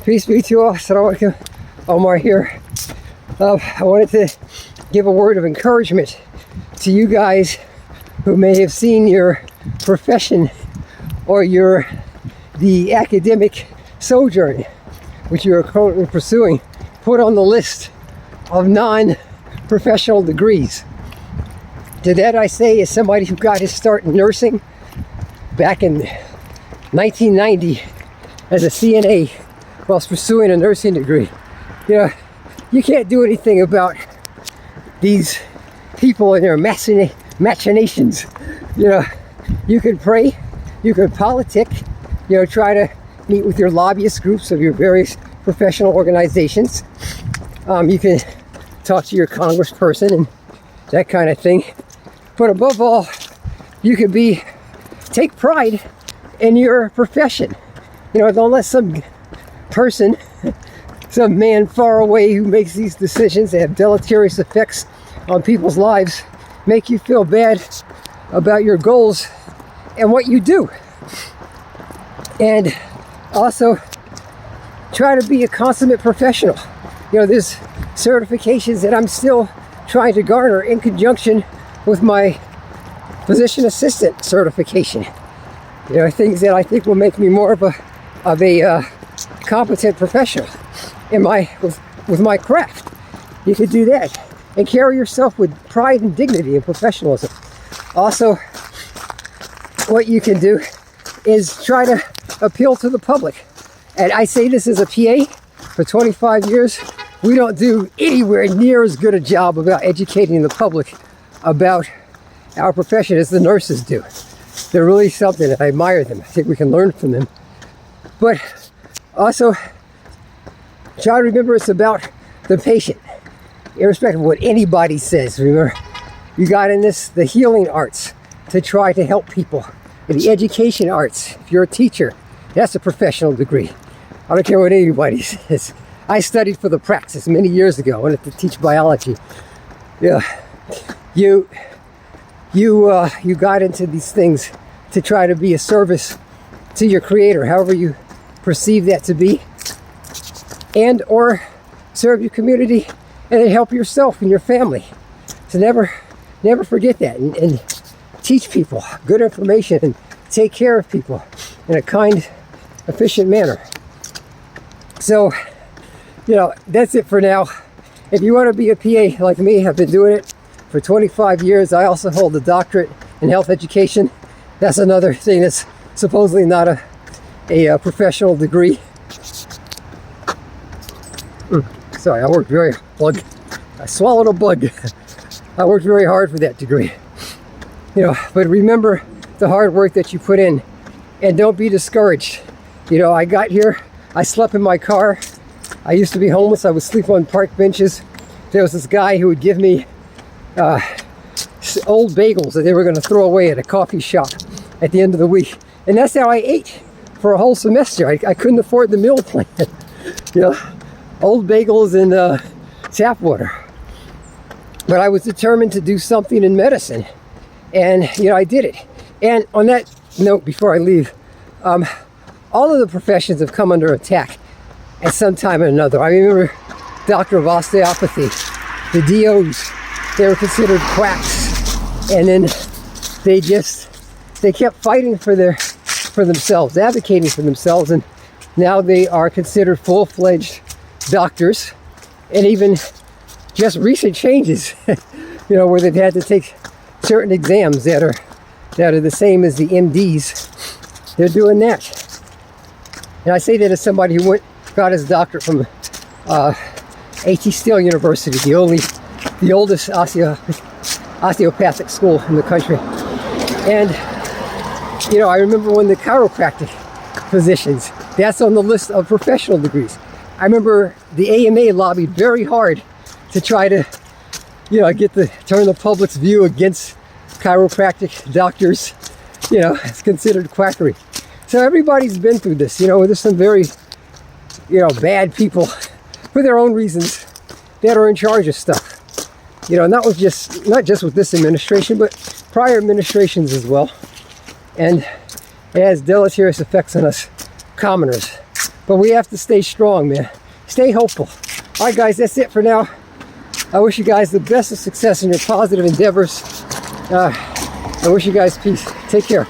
Peace be to you all. Assalamualaikum. Omar here. I wanted to give a word of encouragement to you guys who may have seen your profession or the academic sojourn, which you are currently pursuing, put on the list of non-professional degrees. To that I say, as somebody who got his start in nursing back in 1990 as a CNA whilst pursuing a nursing degree, you can't do anything about these people and their machinations. You can pray, you can politic, try to meet with your lobbyist groups of your various professional organizations. You can talk to your congressperson and that kind of thing. But above all, you can take pride in your profession. Don't let some person, some man far away who makes these decisions that have deleterious effects on people's lives make you feel bad about your goals and what you do. And also try to be a consummate professional. There's certifications that I'm still trying to garner in conjunction with my physician assistant certification. Things that I think will make me more of a competent professional with my craft. You could do that and carry yourself with pride and dignity and professionalism. Also, what you can do is try to appeal to the public. And I say this as a PA for 25 years. We don't do anywhere near as good a job about educating the public about our profession as the nurses do. They're really something. I admire them. I think we can learn from them. But also, try to remember it's about the patient, irrespective of what anybody says. Remember, you got in the healing arts to try to help people. In the education arts, if you're a teacher, that's a professional degree. I don't care what anybody says. I studied for the practice many years ago. I wanted to teach biology. You got into these things to try to be a service to your creator, however you perceive that to be, and or serve your community and then help yourself and your family. So never forget that and teach people good information and take care of people in a kind, efficient manner. So, that's it for now. If you want to be a PA like me, I've been doing it for 25 years. I also hold a doctorate in health education. That's another thing that's supposedly not a professional degree. Sorry, I swallowed a bug. I worked very hard for that degree. But remember the hard work that you put in and don't be discouraged. I got here, I slept in my car. I used to be homeless. I would sleep on park benches. There was this guy who would give me old bagels that they were going to throw away at a coffee shop at the end of the week. And that's how I ate for a whole semester. I couldn't afford the meal plan. Old bagels and tap water. But I was determined to do something in medicine. And, I did it. And on that note, before I leave, all of the professions have come under attack at some time or another. I remember doctor of osteopathy, the DOs, they were considered quacks. And then they kept fighting for themselves, advocating for themselves, and now they are considered full-fledged doctors. And even just recent changes, where they've had to take certain exams that are the same as the MDs. They're doing that. And I say that as somebody who got his doctorate from A.T. Still University, the oldest osteopathic school in the country. And I remember when the chiropractic physicians, that's on the list of professional degrees. I remember the AMA lobbied very hard to try to turn the public's view against chiropractic doctors. It's considered quackery. So everybody's been through this. There's some very bad people for their own reasons that are in charge of stuff. Not just with this administration, but prior administrations as well. And it has deleterious effects on us commoners. but we have to stay strong, man. Stay hopeful. All right, guys, that's it for now. I wish you guys the best of success in your positive endeavors. I wish you guys peace. Take care.